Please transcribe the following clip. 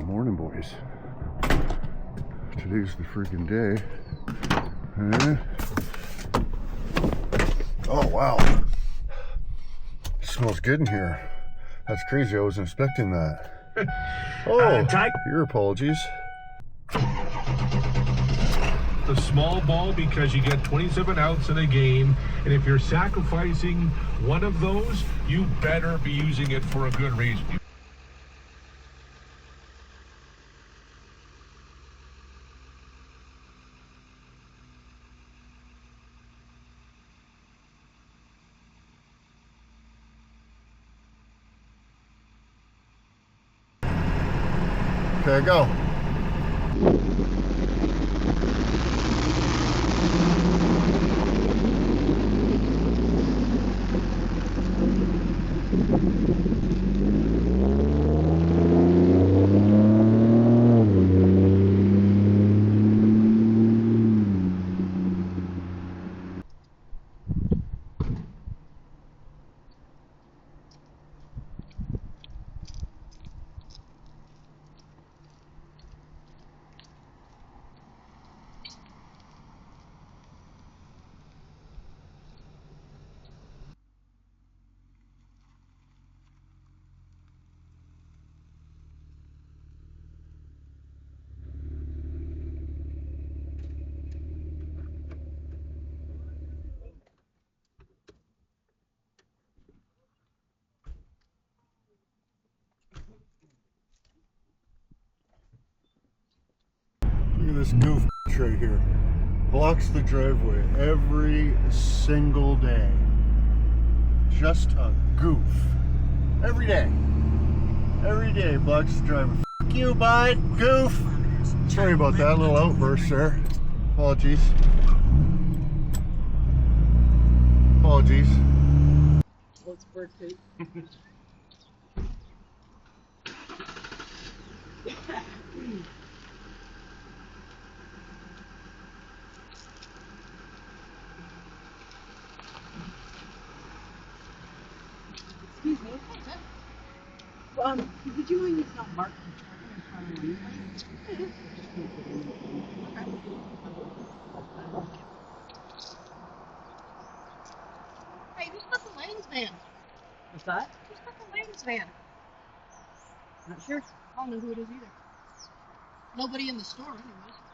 Morning, boys. Today's the freaking day. Oh, wow. It smells good in here. That's crazy. I wasn't expecting that. Oh, your apologies. The small ball because you get 27 outs in a game, and if you're sacrificing one of those, you better be using it for a good reason. Okay, go. Look at this goof right here. Blocks the driveway every single day. Just a goof. Every day. Every day blocks the driveway. F you, bud. Goof. Sorry about that little outburst there. Apologies. Apologies. What's birthday? Excuse me. Would you mind it's not marked in front of you? Hey, who's got the Lane's van? What's that? Who's got the Lane's van? Not sure. I don't know who it is either. Nobody in the store, anyways.